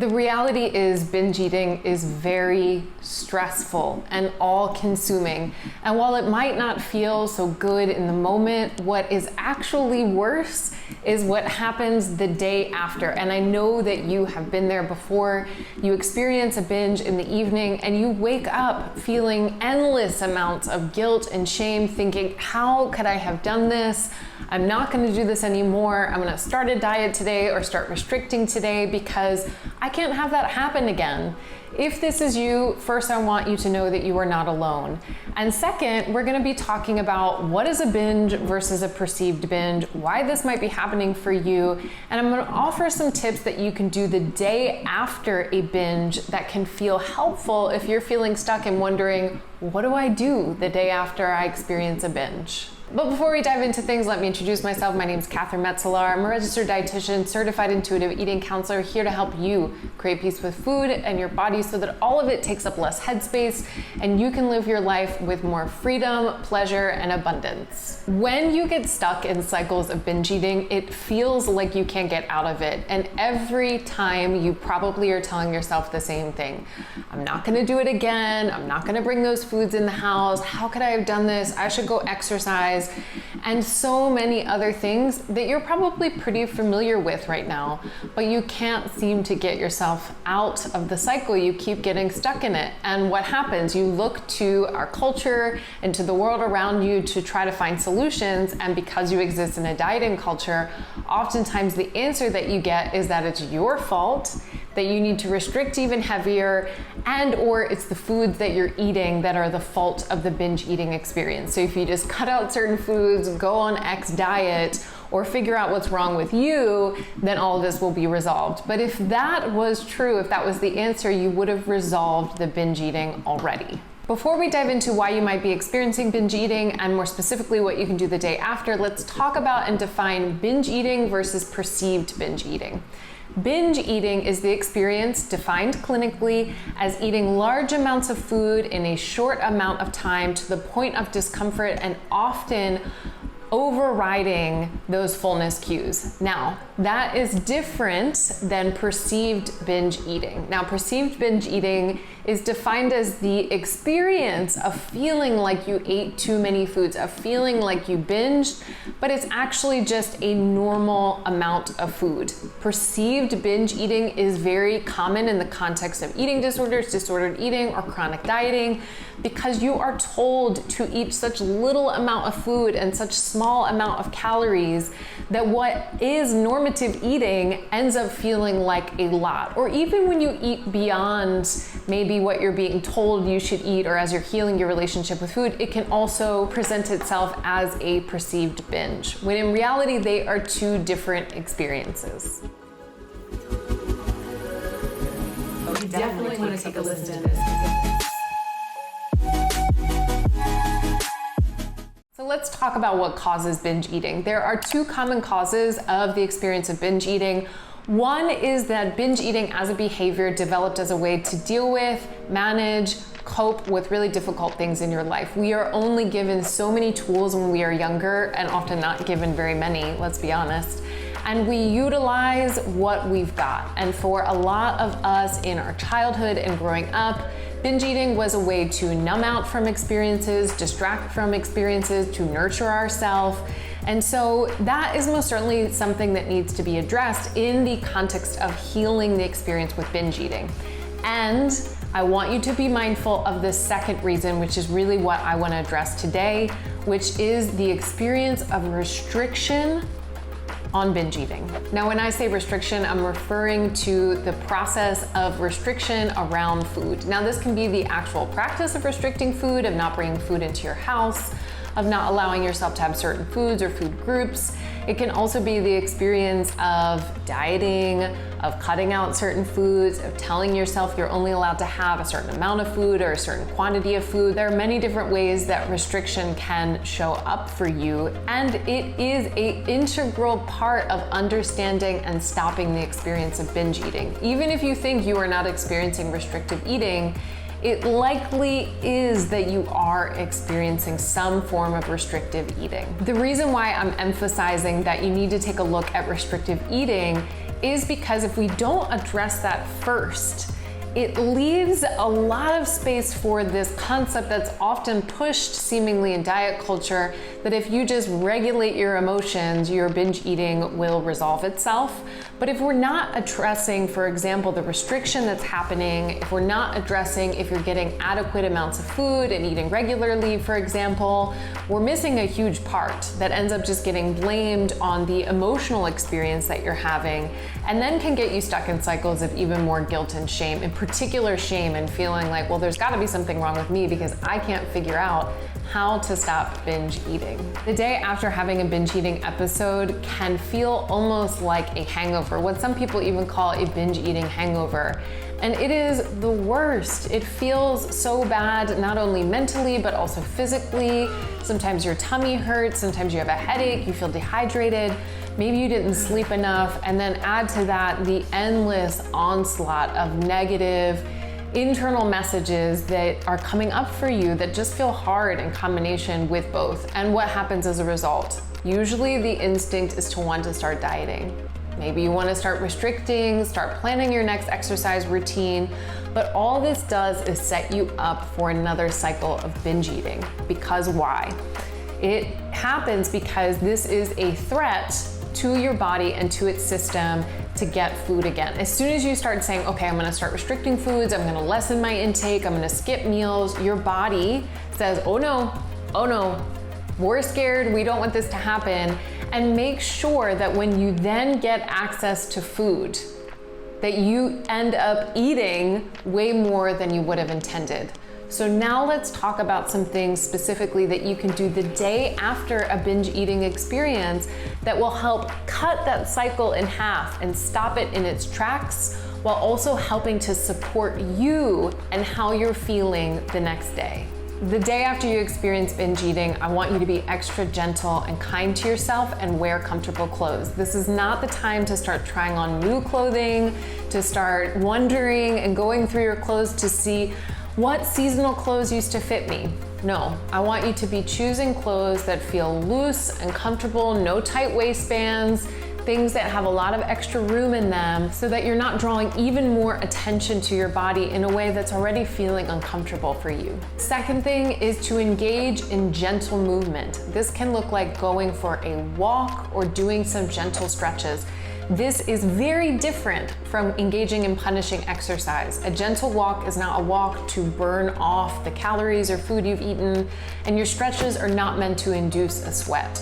The reality is binge eating is very stressful and all-consuming. And while it might not feel so good in the moment, what is actually worse is what happens the day after. And I know that you have been there before. You experience a binge in the evening and you wake up feeling endless amounts of guilt and shame, thinking, how could I have done this? I'm not going to do this anymore. I'm going to start a diet today or start restricting today because I can't have that happen again. If this is you, first I want you to know that you are not alone. And second, we're going to be talking about what is a binge versus a perceived binge, why this might be happening for you, and I'm going to offer some tips that you can do the day after a binge that can feel helpful if you're feeling stuck and wondering, what do I do the day after I experience a binge? But before we dive into things, let me introduce myself. My name is Catherine Metzelar. I'm a registered dietitian, certified intuitive eating counselor, here to help you create peace with food and your body so that all of it takes up less headspace and you can live your life with more freedom, pleasure, and abundance. When you get stuck in cycles of binge eating, it feels like you can't get out of it. And every time you probably are telling yourself the same thing. I'm not gonna do it again. I'm not gonna bring those foods in the house. How could I have done this? I should go exercise. And so many other things that you're probably pretty familiar with right now, but you can't seem to get yourself out of the cycle. You keep getting stuck in it. And what happens? You look to our culture and to the world around you to try to find solutions. And because you exist in a dieting culture, oftentimes the answer that you get is that it's your fault, that you need to restrict even heavier, and or it's the foods that you're eating that are the fault of the binge eating experience. So if you just cut out certain foods, go on X diet, or figure out what's wrong with you, then all of this will be resolved. But if that was true, if that was the answer, you would have resolved the binge eating already. Before we dive into why you might be experiencing binge eating and more specifically what you can do the day after, let's talk about and define binge eating versus perceived binge eating. Binge eating is the experience defined clinically as eating large amounts of food in a short amount of time to the point of discomfort and often overriding those fullness cues. Now, that is different than perceived binge eating. Now, perceived binge eating is defined as the experience of feeling like you ate too many foods, of feeling like you binged, but it's actually just a normal amount of food. Perceived binge eating is very common in the context of eating disorders, disordered eating, or chronic dieting, because you are told to eat such little amount of food and such small amount of calories that what is normative eating ends up feeling like a lot. Or even when you eat beyond maybe what you're being told you should eat, or as you're healing your relationship with food, it can also present itself as a perceived binge, when in reality they are two different experiences. You definitely want to take a listen to this. So let's talk about what causes binge eating. There are two common causes of the experience of binge eating. One is that binge eating as a behavior developed as a way to deal with, manage, cope with really difficult things in your life. We are only given so many tools when we are younger, and often not given very many, let's be honest. And we utilize what we've got. And for a lot of us in our childhood and growing up, binge eating was a way to numb out from experiences, distract from experiences, to nurture ourselves. And so that is most certainly something that needs to be addressed in the context of healing the experience with binge eating. And I want you to be mindful of the second reason, which is really what I want to address today, which is the experience of restriction on binge eating. Now, when I say restriction, I'm referring to the process of restriction around food. Now, this can be the actual practice of restricting food, of not bringing food into your house, of not allowing yourself to have certain foods or food groups. It can also be the experience of dieting, of cutting out certain foods, of telling yourself you're only allowed to have a certain amount of food or a certain quantity of food. There are many different ways that restriction can show up for you, and it is an integral part of understanding and stopping the experience of binge eating. Even if you think you are not experiencing restrictive eating, it likely is that you are experiencing some form of restrictive eating. The reason why I'm emphasizing that you need to take a look at restrictive eating is because if we don't address that first, it leaves a lot of space for this concept that's often pushed seemingly in diet culture, that if you just regulate your emotions, your binge eating will resolve itself. But if we're not addressing, for example, the restriction that's happening, if we're not addressing if you're getting adequate amounts of food and eating regularly, for example, we're missing a huge part that ends up just getting blamed on the emotional experience that you're having, and then can get you stuck in cycles of even more guilt and shame, in particular shame, and feeling like, well, there's gotta be something wrong with me because I can't figure out how to stop binge eating. The day after having a binge eating episode can feel almost like a hangover, what some people even call a binge eating hangover. And it is the worst. It feels so bad, not only mentally, but also physically. Sometimes your tummy hurts, sometimes you have a headache, you feel dehydrated, maybe you didn't sleep enough, and then add to that the endless onslaught of negative internal messages that are coming up for you that just feel hard in combination with both. And what happens as a result? Usually the instinct is to want to start dieting. Maybe you want to start restricting, start planning your next exercise routine, but all this does is set you up for another cycle of binge eating. Because why? It happens because this is a threat to your body and to its system to get food again. As soon as you start saying, okay, I'm gonna start restricting foods, I'm gonna lessen my intake, I'm gonna skip meals, your body says, oh no, we're scared, we don't want this to happen. And make sure that when you then get access to food, that you end up eating way more than you would have intended. So now let's talk about some things specifically that you can do the day after a binge eating experience that will help cut that cycle in half and stop it in its tracks, while also helping to support you and how you're feeling the next day. The day after you experience binge eating, I want you to be extra gentle and kind to yourself and wear comfortable clothes. This is not the time to start trying on new clothing, to start wondering and going through your clothes to see what seasonal clothes used to fit me. No, I want you to be choosing clothes that feel loose and comfortable, no tight waistbands, things that have a lot of extra room in them, so that you're not drawing even more attention to your body in a way that's already feeling uncomfortable for you. Second thing is to engage in gentle movement. This can look like going for a walk or doing some gentle stretches. This is very different from engaging in punishing exercise. A gentle walk is not a walk to burn off the calories or food you've eaten, and your stretches are not meant to induce a sweat.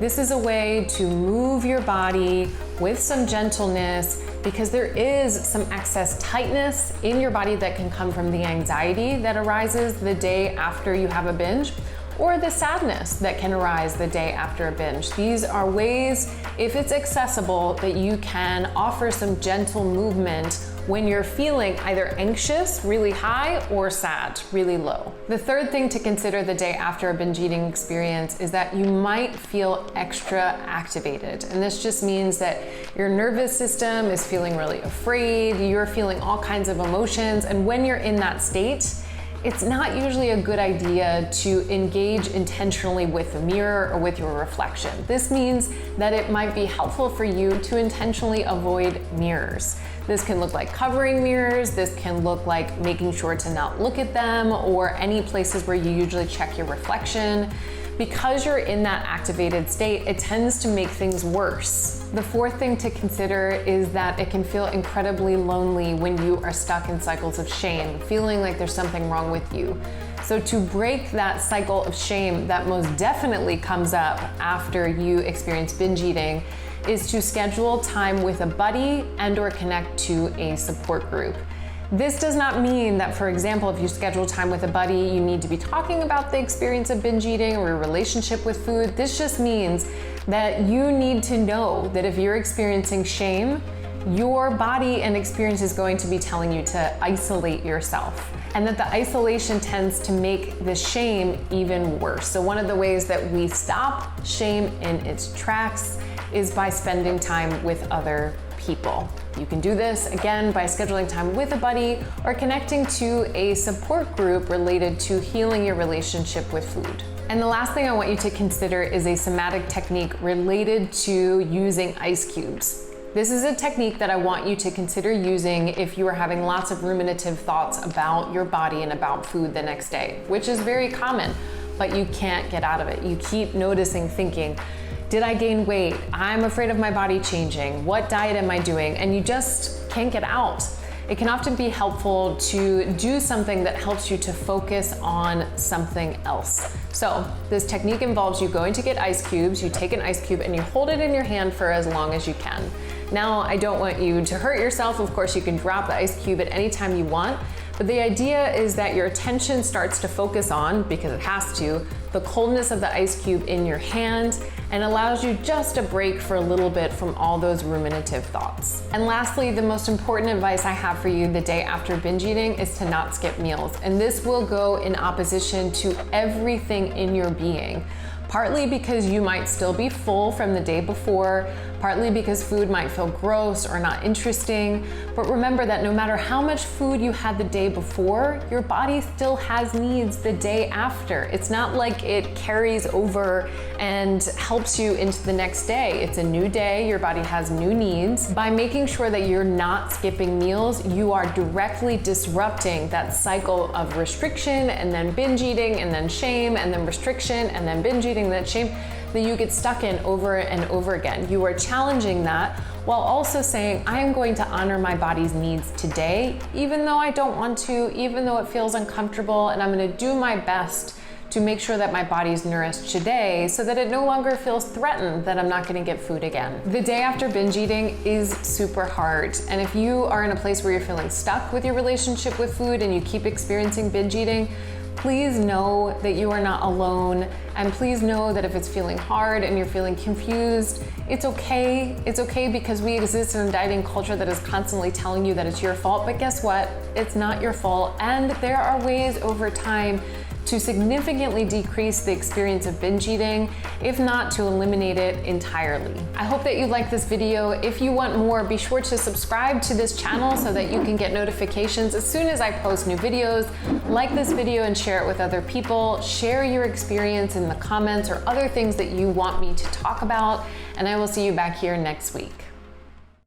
This is a way to move your body with some gentleness, because there is some excess tightness in your body that can come from the anxiety that arises the day after you have a binge, or the sadness that can arise the day after a binge. These are ways, if it's accessible, that you can offer some gentle movement when you're feeling either anxious, really high, or sad, really low. The third thing to consider the day after a binge eating experience is that you might feel extra activated. And this just means that your nervous system is feeling really afraid, you're feeling all kinds of emotions, and when you're in that state, it's not usually a good idea to engage intentionally with the mirror or with your reflection. This means that it might be helpful for you to intentionally avoid mirrors. This can look like covering mirrors, this can look like making sure to not look at them, or any places where you usually check your reflection. Because you're in that activated state, it tends to make things worse. The fourth thing to consider is that it can feel incredibly lonely when you are stuck in cycles of shame, feeling like there's something wrong with you. So to break that cycle of shame that most definitely comes up after you experience binge eating is to schedule time with a buddy and/or connect to a support group. This does not mean that, for example, if you schedule time with a buddy, you need to be talking about the experience of binge eating or your relationship with food. This just means that you need to know that if you're experiencing shame, your body and experience is going to be telling you to isolate yourself, and that the isolation tends to make the shame even worse. So one of the ways that we stop shame in its tracks is by spending time with other people. You can do this again by scheduling time with a buddy or connecting to a support group related to healing your relationship with food. And the last thing I want you to consider is a somatic technique related to using ice cubes. This is a technique that I want you to consider using if you are having lots of ruminative thoughts about your body and about food the next day, which is very common, but you can't get out of it. You keep noticing, thinking, did I gain weight? I'm afraid of my body changing. What diet am I doing? And you just can't get out. It can often be helpful to do something that helps you to focus on something else. So this technique involves you going to get ice cubes. You take an ice cube and you hold it in your hand for as long as you can. Now, I don't want you to hurt yourself. Of course, you can drop the ice cube at any time you want, but the idea is that your attention starts to focus on, because it has to, the coldness of the ice cube in your hand, and allows you just a break for a little bit from all those ruminative thoughts. And lastly, the most important advice I have for you the day after binge eating is to not skip meals. And this will go in opposition to everything in your being. Partly because you might still be full from the day before, partly because food might feel gross or not interesting. But remember that no matter how much food you had the day before, your body still has needs the day after. It's not like it carries over and helps you into the next day. It's a new day, your body has new needs. By making sure that you're not skipping meals, you are directly disrupting that cycle of restriction and then binge eating and then shame and then restriction and then binge eating, that shame that you get stuck in over and over again. You are challenging that while also saying, I am going to honor my body's needs today, even though I don't want to, even though it feels uncomfortable, and I'm going to do my best to make sure that my body's nourished today so that it no longer feels threatened that I'm not going to get food again. The day after binge eating is super hard. And if you are in a place where you're feeling stuck with your relationship with food and you keep experiencing binge eating, please know that you are not alone, and please know that if it's feeling hard and you're feeling confused, it's okay. It's okay, because we exist in a dieting culture that is constantly telling you that it's your fault, but guess what? It's not your fault, and there are ways over time to significantly decrease the experience of binge eating, if not to eliminate it entirely. I hope that you like this video. If you want more, be sure to subscribe to this channel so that you can get notifications as soon as I post new videos. Like this video and share it with other people. Share your experience in the comments or other things that you want me to talk about, and I will see you back here next week.